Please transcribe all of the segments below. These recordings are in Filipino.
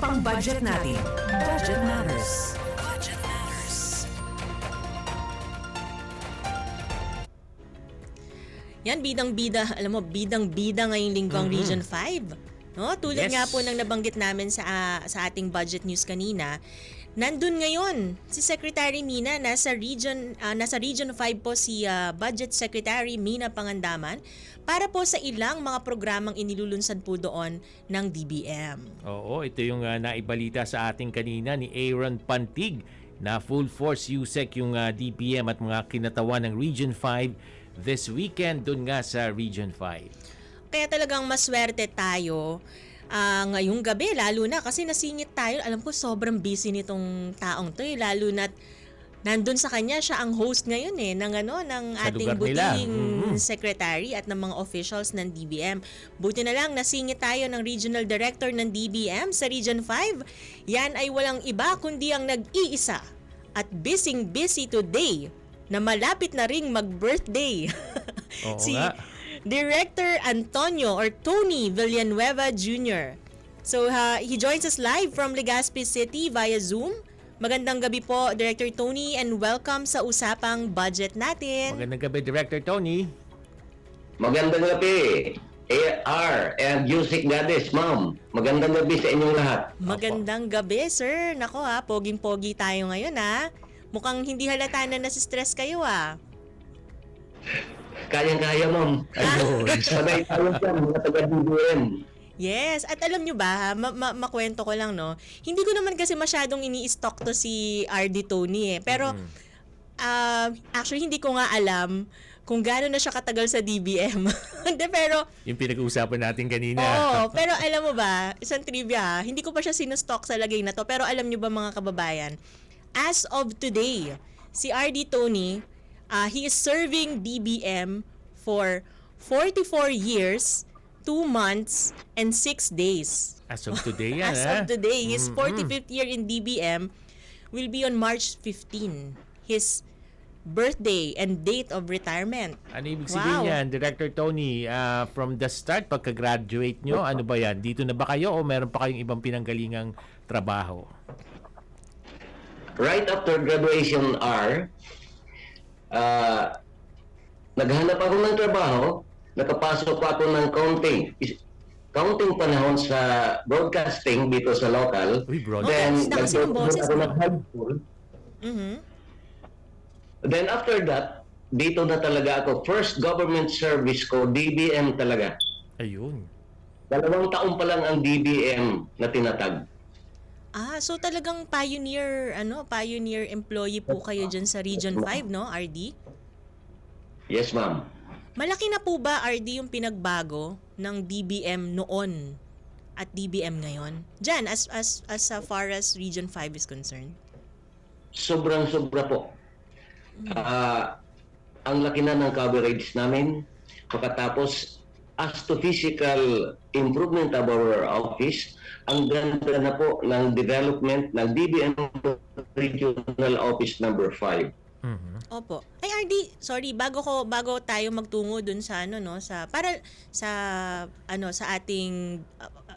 Usapang budget natin. Budget Matters. Budget Matters. Yan, bidang-bida. Alam mo, bidang-bida ngayong linggo ang Region 5. No? Tulad Yes. nga po ng nabanggit namin sa ating budget news kanina, nandun ngayon si Secretary Mina, nasa Region 5 po si Budget Secretary Mina Pangandaman para po sa ilang mga programang inilulunsad po doon ng DBM. Oo, ito yung naibalita sa ating kanina ni Aaron Pantig na full force USEC yung DBM at mga kinatawan ng Region 5 this weekend dun nga sa Region 5. Kaya talagang maswerte tayo ngayong gabi, lalo na kasi nasingit tayo. Alam ko sobrang busy nitong taong to, lalo na nandun sa kanya, siya ang host ngayon ng Sa ating lugar nila. buting secretary at ng mga officials ng DBM. Buti na lang nasingit tayo ng regional director ng DBM sa Region 5. Yan ay walang iba kundi ang nag-iisa at busy today na malapit na ring mag-birthday. Oo si nga. Director Antonio or Tony Villanueva Jr. So he joins us live from Legazpi City via Zoom. Magandang gabi po, Director Tony, and welcome sa Usapang Budget natin. Magandang gabi, Director Tony. Magandang gabi, AR and Music Goddess, ma'am. Magandang gabi sa inyong lahat. Magandang gabi, sir. Nako poging-pogi tayo ngayon Mukhang hindi halata na nasi-stress kayo Kayang-kaya, ma'am. Ayun. Sabay tayo dyan, mga taga-DBM. Yes, at alam nyo ba, makwento ko lang, no? Hindi ko naman kasi masyadong ini-stalk to si RD Tony Pero, actually, hindi ko nga alam kung gaano na siya katagal sa DBM. Hindi, pero... Yung pinag-uusapan natin kanina. Oo, pero alam mo ba, isang trivia, hindi ko pa siya sinustalk sa lagay na to, pero alam nyo ba mga kababayan, as of today, si RD Tony, he is serving DBM for 44 years, 2 months, and 6 days. As of today yan, As of today, his 45th year in DBM will be on March 15, his birthday and date of retirement. Ano ibig sabihin Wow. yan, Director Tony? From the start, pagka-graduate nyo, ano ba yan? Dito na ba kayo o meron pa kayong ibang pinanggalingang trabaho? Right after graduation naghanap ako ng trabaho, nakapasok pa ako ng counting panahon sa broadcasting dito sa local. Uy, bro. Boses Then, na kasi yung boses, ako no? ng high school. Then after that, dito na talaga ako. First government service ko, DBM talaga. Ayun. 2 taon pa lang ang DBM na tinatag. So talagang pioneer employee po kayo dyan sa Region 5, no, RD? Yes, ma'am. Malaki na po ba, RD, yung pinagbago ng DBM noon at DBM ngayon? Dyan, as far as Region 5 is concerned. Sobrang-sobra po. Ang laki na ng coverage namin. Pagkatapos, as to physical improvement of our office, ang ganda na po ng development ng DBM Regional Office number 5. Opo. Ay RD, sorry, bago tayo magtungo dun sa sa ating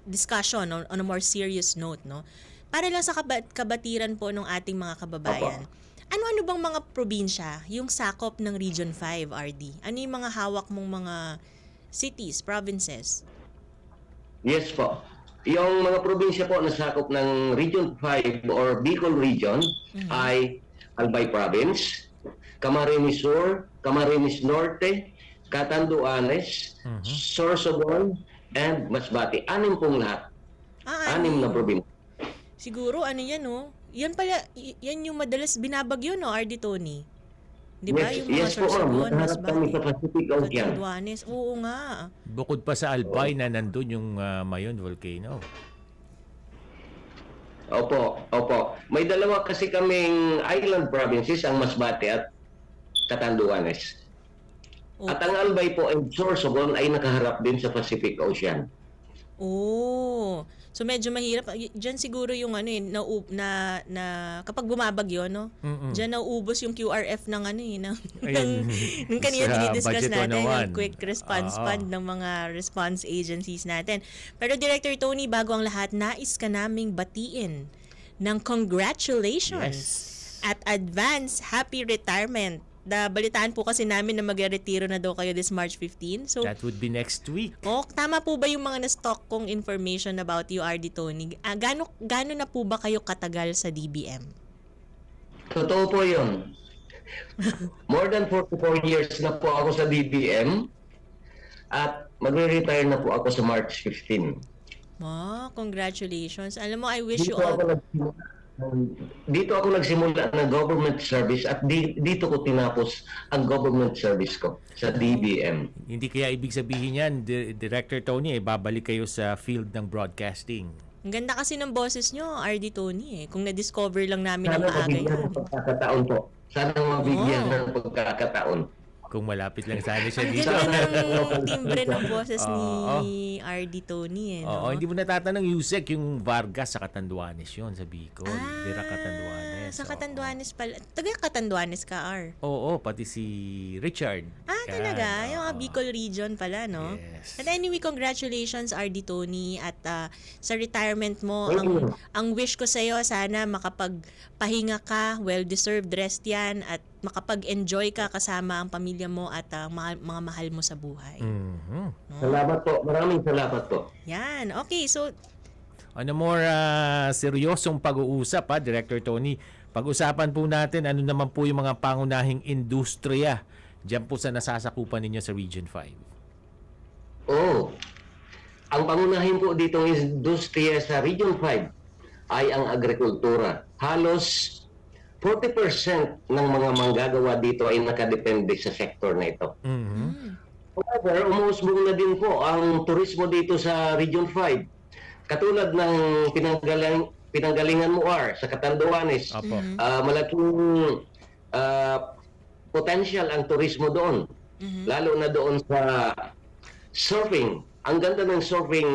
discussion on a more serious note, no. Para lang sa kabatiran po ng ating mga kababayan. Ano bang mga probinsya yung sakop ng Region 5, RD? Ano yung mga hawak mong mga cities, provinces? Yes po. Yung mga probinsya po na sakop ng Region 5 or Bicol Region ay Albay Province, Camarines Sur, Camarines Norte, Catanduanes, Sorsogon, and Masbate. 6 pong lahat. 6 na probinsya. Siguro yan, no? Yan pala, yan yung madalas binabagyo, no, RD Tony? Di ba? Yung mga Yes po, ma'am. Sorsogon, Nakaharap kami Masbate, sa Pacific Ocean. Catanduanes. Oo nga. Bukod pa sa Albay na nandun yung Mayon Volcano. Opo. May dalawa kasi kaming island provinces, ang Masbate at Catanduanes. Opo. At ang Albay po and Sorsogon ay nakaharap din sa Pacific Ocean. Oh. So medyo mahirap. Diyan siguro yung ano na kapag bumabagyo, no? Diyan nauubos yung QRF ng ano ng kanina Sa dinidiscuss Budget natin, 101. yung quick response Oo. fund ng mga response agencies natin. Pero Director Tony, bago ang lahat, nais ka naming batiin ng congratulations at advance happy retirement. Balitaan po kasi namin na mag-retiro na daw kayo this March 15. So, That would be next week. tama po ba yung mga na-stock kong information about you, RD Tony? Gano na po ba kayo katagal sa DBM? Totoo po yun. More than 44 years na po ako sa DBM at magre-retire na po ako sa March 15. Congratulations. Alam mo, I wish you Dito ako nagsimula ng government service at dito ko tinapos ang government service ko sa DBM. Hindi kaya ibig sabihin yan, Director Tony, babalik kayo sa field ng broadcasting. Ang ganda kasi ng boses nyo, RD Tony. Kung na-discover lang namin ng Sana maaga mabigyan yun. ng pagkakataon po. Sana mabigyan ng pagkakataon. Kung malapit lang sana siya Ang dito. ganda ng timbre ng boses ni Oo. RD Tony. Oo, hindi mo natatanong Yusek, yung Vargas sa Catanduanes yun sa Bicol. Dira Catanduanes. Sa Oo. Catanduanes pala. Taga Catanduanes ka, R. Oo, pati si Richard. Yan, Talaga? Yung oo. Bicol region pala, no? Yes. At anyway, congratulations, RD Tony. At sa retirement mo, Thank you. ang wish ko sa'yo, sana makapagpahinga ka, well-deserved rest yan, at makapag-enjoy ka kasama ang pamilya mo at mga mahal mo sa buhay. Mhm. Salamat po. Maraming salamat po. Yan. Okay, so Ano more seryosong pag-uusap Director Tony. Pag-usapan po natin ano naman po yung mga pangunahing industriya diyan po sa nasasakupan ninyo sa Region 5. Oo. Ang pangunahin po ditong industriya sa Region 5 ay ang agrikultura. Halos 40% ng mga manggagawa dito ay nakadepende sa sektor na ito. Mhm. However, umuusbong na din po ang turismo dito sa Region 5. Katulad ng pinanggalingan mo, sa Catanduanes. Apo. Malaking potential ang turismo doon. Lalo na doon sa surfing. Ang ganda ng surfing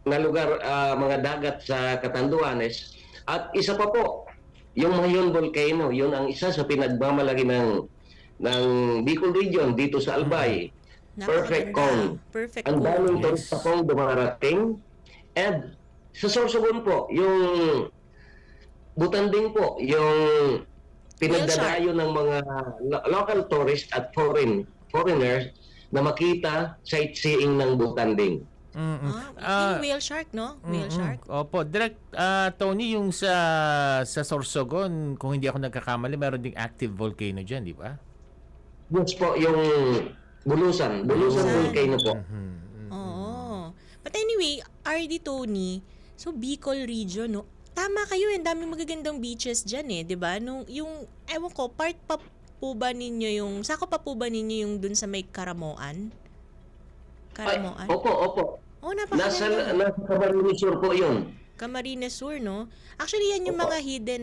na lugar, mga dagat sa Catanduanes. At isa pa po, yung Mayon Volcano, yun ang isa sa pinagmamalaki ng Bicol Region dito sa Albay. Perfect cone. Perfect Ang daming cone. turista pong dumarating. And sa Sorsogon po, yung Butanding po, yung pinagdadayo ng mga local tourists at foreigners na makita sightseeing ng Butanding. Yung whale shark, no? Whale shark. Opo, Direct Tony, yung sa Sorsogon, kung hindi ako nagkakamali, meron ding active volcano diyan, di ba? Yes po, yung Bulusan volcano po. Oo. But anyway, RD Tony, so Bicol region, no? Tama kayo, ang daming magagandang beaches dyan di ba? Ewan ko, part pa po ba ninyo sako pa po ba ninyo yung dun sa may Karamoan? Ay, opo. Oh, Nasa napakaganda. Camarines Sur po yun. Camarines Sur, no? Actually, yan yung Opo. mga hidden,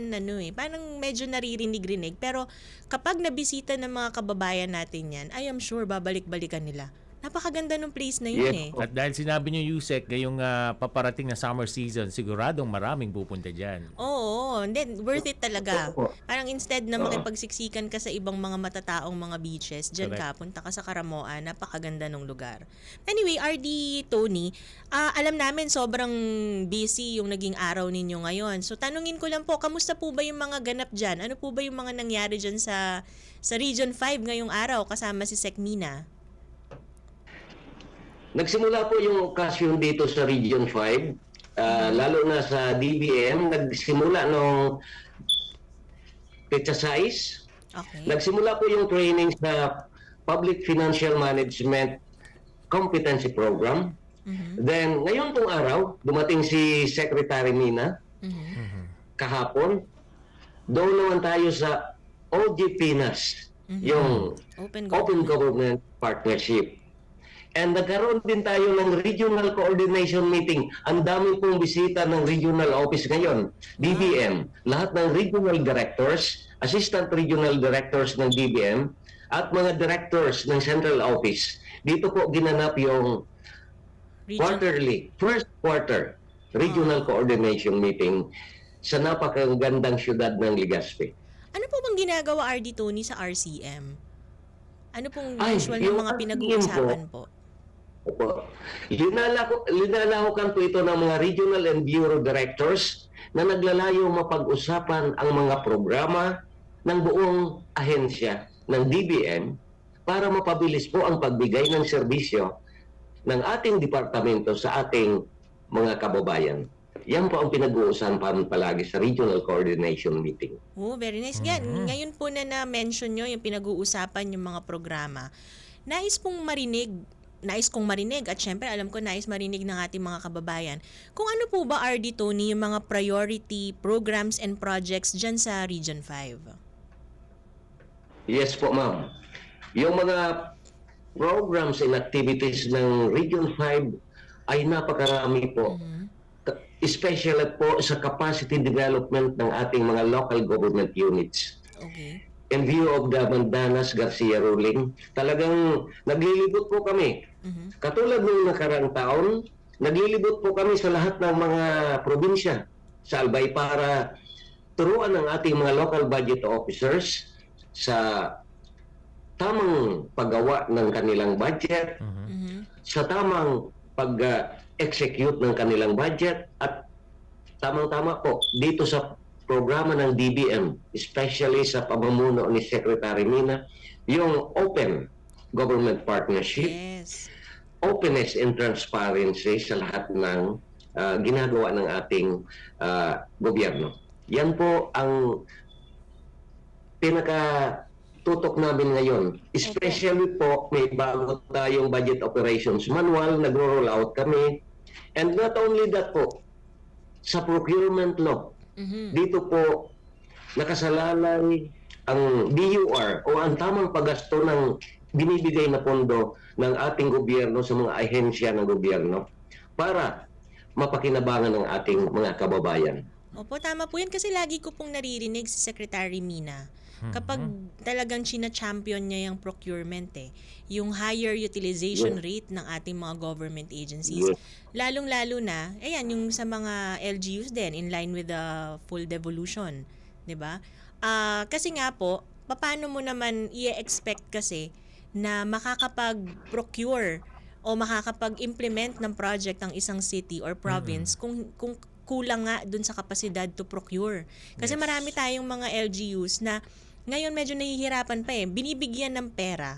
parang medyo naririnig-rinig. Pero kapag nabisita ng mga kababayan natin yan, I am sure babalik-balikan nila. Napakaganda ng place na yun, Yes. At dahil sinabi niyo Yusek, ngayong paparating na summer season, siguradong maraming pupunta diyan. Oo, then worth it talaga. Opo. Parang instead na makipagsiksikan ka sa ibang mga matataong mga beaches, dyan ka, Correct. punta ka sa Karamoan, napakaganda ng lugar. Anyway, RD Tony, alam namin sobrang busy yung naging araw ninyo ngayon. So tanungin ko lang po, kamusta po ba yung mga ganap dyan? Ano po ba yung mga nangyari dyan sa Region 5 ngayong araw kasama si Sec Mina? Nagsimula po yung okasyon dito sa Region 5, lalo na sa DBM. Nagsimula nung Petsa 6. Okay. Nagsimula po yung training sa Public Financial Management Competency Program. Then, ngayon pong araw, dumating si Secretary Mina kahapon. Doon naman tayo sa OGPNAS, yung Open Government Partnership. And nagkaroon din tayo ng regional coordination meeting. Ang dami pong bisita ng regional office ngayon, DBM. Lahat ng regional directors, assistant regional directors ng DBM, at mga directors ng central office. Dito po ginanap yung quarterly, first quarter, regional coordination meeting sa napakagandang syudad ng Legazpi. Ano po bang ginagawa, RD Tony, sa RCM? Ano pong Ay, usual na yung mga RCM pinag-uusapan po? Opo. Linalahukan po ito ng mga regional and bureau directors na naglalayo mapag-usapan ang mga programa ng buong ahensya ng DBM para mapabilis po ang pagbigay ng serbisyo ng ating departamento sa ating mga kababayan. Yan po ang pinag-uusapan palagi sa regional coordination meeting. Oh, very nice. Ngayon po na-mention nyo yung pinag-uusapan yung mga programa. Nais kong marinig at syempre alam ko nais marinig ng ating mga kababayan. Kung ano po ba, RD Tony, yung mga priority programs and projects dyan sa Region 5? Yes po, ma'am. Yung mga programs and activities ng Region 5 ay napakarami po. Especially po sa capacity development ng ating mga local government units. Okay. In view of the Mandanas Garcia ruling, talagang naglilibot po kami. Katulad ng nakaraang taon, naglilibot po kami sa lahat ng mga probinsya sa Albay para turuan ng ating mga local budget officers sa tamang paggawa ng kanilang budget, sa tamang pag-execute ng kanilang budget, at tamang-tama po dito sa programa ng DBM, especially sa pamumuno ni Secretary Mina, yung open government partnership, Yes. openness and transparency sa lahat ng ginagawa ng ating gobyerno. Yan po ang pinaka-tutok namin ngayon. Especially po, may bago tayong budget operations manual, nagro-roll out kami. And not only that po, sa procurement law, dito po nakasalalay ang BUR o ang tamang paggasto ng binibigay na pondo ng ating gobyerno sa mga ahensya ng gobyerno para mapakinabangan ng ating mga kababayan. Opo, tama po yan kasi lagi ko pong naririnig si Secretary Mina kapag talagang china-champion niya yung procurement yung higher utilization rate ng ating mga government agencies. Yes. Lalong-lalo na, ayan, yung sa mga LGUs din, in line with the full devolution. 'Di ba? Kasi nga po, paano mo naman i-expect kasi na makakapag-procure o makakapag-implement ng project ang isang city or province kung kulang nga dun sa kapasidad to procure. Kasi marami tayong mga LGUs na ngayon medyo nahihirapan pa binibigyan ng pera,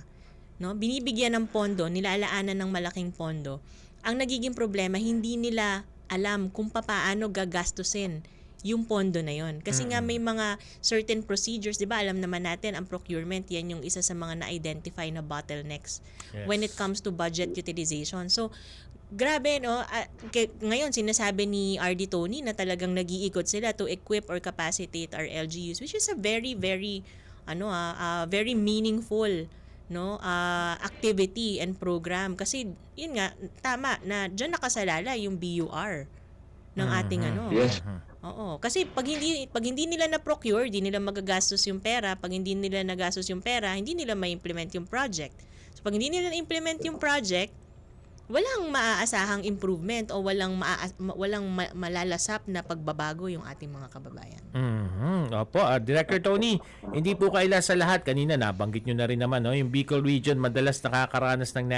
no? Binibigyan ng pondo, nilalaanan ng malaking pondo. Ang nagiging problema, hindi nila alam kung paano gagastusin yung pondo na yon. Kasi nga may mga certain procedures, 'di ba? Alam naman natin ang procurement, yan yung isa sa mga na-identify na bottlenecks when it comes to budget utilization. So, grabe, no? Ngayon sinasabi ni RD Tony na talagang nag-iikot sila to equip or capacitate our LGUs, which is a very very very meaningful, no, activity and program, kasi yun nga tama na diyan nakasalala yung BUR ng ating Yes. Oo, kasi pag hindi nila na procure, hindi nila magagastos yung pera. Pag hindi nila nagastos yung pera, hindi nila ma-implement yung project. So pag hindi nila na-implement yung project, walang maaasahang improvement o walang malalasap na pagbabago yung ating mga kababayan. Opo, Director Tony, hindi po kaila sa lahat. Kanina nabanggit nyo na rin naman, no? Yung Bicol Region madalas nakakaranas ng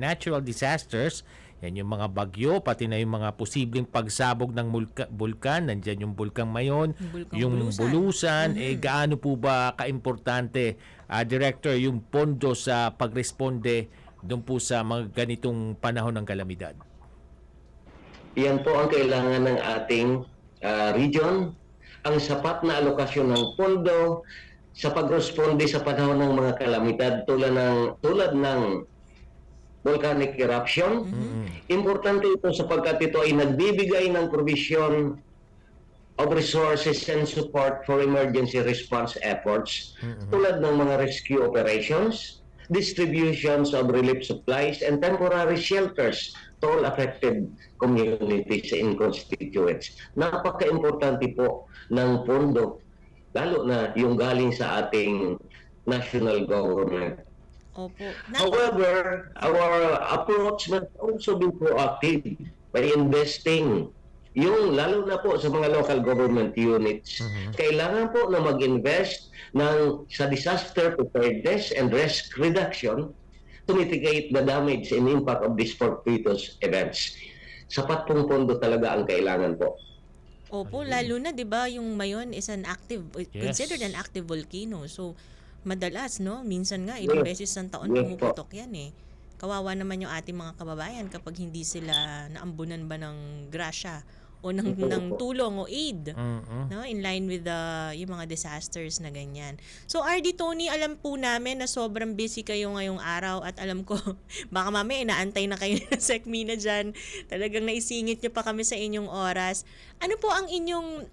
natural disasters. Yan yung mga bagyo, pati na yung mga posibleng pagsabog ng bulkan. Nandyan yung Bulkang Mayon, yung Bulusan. Gaano po ba kaimportante, Director, yung pondo sa pagresponde doon po sa mga ganitong panahon ng kalamidad? Yan po ang kailangan ng ating region. Ang sapat na alokasyon ng pondo sa pagresponde sa panahon ng mga kalamidad tulad ng volcanic eruption. Importante ito sapagkat ito ay nagbibigay ng provision of resources and support for emergency response efforts tulad ng mga rescue operations, distributions of relief supplies, and temporary shelters to all affected communities and constituents. Napaka-importante po ng pondo, lalo na yung galing sa ating national government. Opo. However, our approach must also be proactive by investing. Yung lalo na po sa mga local government units, kailangan po na mag-invest sa disaster preparedness and risk reduction to mitigate the damage and impact of these fortuitous events. Sapat pong pondo talaga ang kailangan po. Opo, lalo na 'di ba yung Mayon is considered an active volcano. So madalas no, minsan nga ilang beses sa taon Yes po. pumuputok 'yan eh. Kawawa naman yung ating mga kababayan kapag hindi sila naambunan ba ng grasya o ng tulong o aid, no, in line with yung mga disasters na ganyan. So RD Tony, alam po namin na sobrang busy kayo ngayong araw at alam ko baka mamaya inaantay na kayo ng Sekmina dyan. Talagang naisingit nyo pa kami sa inyong oras. Ano po ang inyong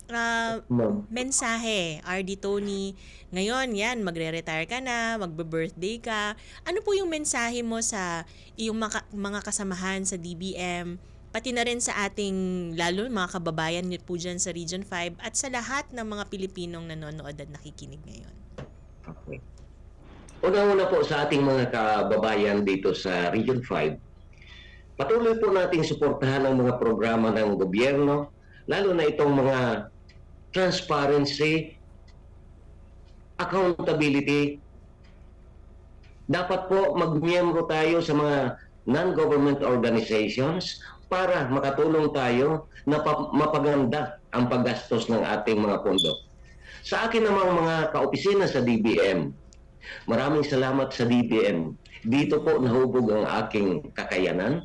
mensahe, RD Tony? Ngayon, yan, magre-retire ka na, magbe-birthday ka. Ano po yung mensahe mo sa iyong mga kasamahan sa DBM, pati na rin sa ating, lalo mga kababayan nyo po dyan sa Region 5 at sa lahat ng mga Pilipinong nanonood at nakikinig ngayon? Okay. Una-una po sa ating mga kababayan dito sa Region 5, patuloy po nating suportahan ang mga programa ng gobyerno, lalo na itong mga transparency, accountability. Dapat po magmiyembro tayo sa mga non-government organizations para makatulong tayo na mapaganda ang paggastos ng ating mga pondo. Sa akin namang mga kaopisina sa DBM, maraming salamat sa DBM. Dito po nahubog ang aking kakayanan,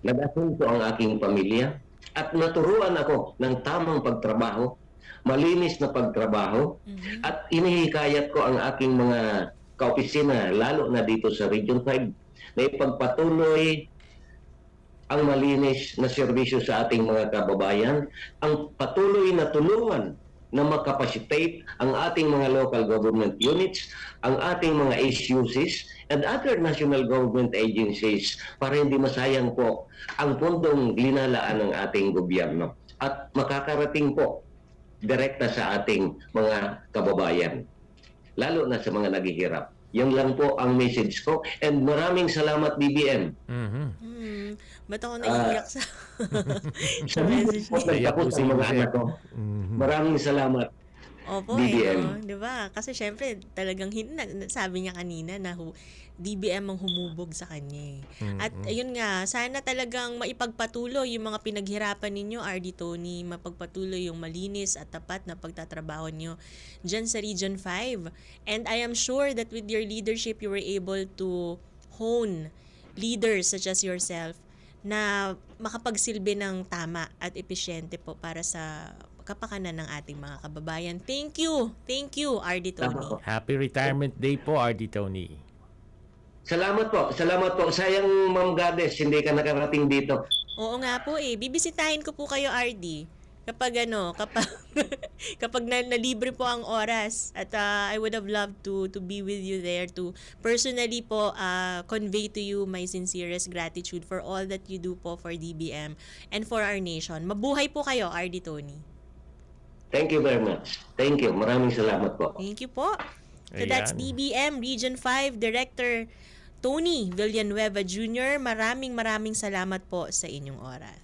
nag-asunto ang aking pamilya, at naturuan ako ng tamang pagtrabaho, malinis na pagtrabaho, at inihikayat ko ang aking mga kaopisina, lalo na dito sa Region 5, na ipagpatuloy ang malinis na serbisyo sa ating mga kababayan, ang patuloy na tulungan na makapacitate ang ating mga local government units, ang ating mga HUCs, and other national government agencies para hindi masayang po ang pondong linalaan ng ating gobyerno at makakarating po direkta sa ating mga kababayan, lalo na sa mga naghihirap. Yan lang po ang message ko, and maraming salamat DBM. Ba't ako naiiyak sa message po, niya? nagtapos sa mga anak ko. Maraming salamat. Opo, DBM. di ba? Kasi syempre, talagang sabi niya kanina na DBM ang humubog sa kanya. At ayun nga, sana talagang maipagpatuloy yung mga pinaghirapan ninyo, RD Tony, mapagpatuloy yung malinis at tapat na pagtatrabaho nyo dyan sa Region 5. And I am sure that with your leadership, you were able to hone leaders such as yourself na makapagsilbi ng tama at epesyente po para sa kapakanan ng ating mga kababayan. Thank you, RD Tony. Happy Retirement Day po, RD Tony. Salamat po. Sayang, Ma'am Goddess, hindi ka nakarating dito. Oo nga po bibisitahin ko po kayo, RD. Kapag kapag nalibre po ang oras at I would have loved to be with you there to personally po convey to you my sincerest gratitude for all that you do po for DBM and for our nation. Mabuhay po kayo, RD Tony. Thank you very much. Thank you. Maraming salamat po. Thank you po. So Ayan. that's DBM Region 5 Director Tony Villanueva Jr. Maraming salamat po sa inyong oras.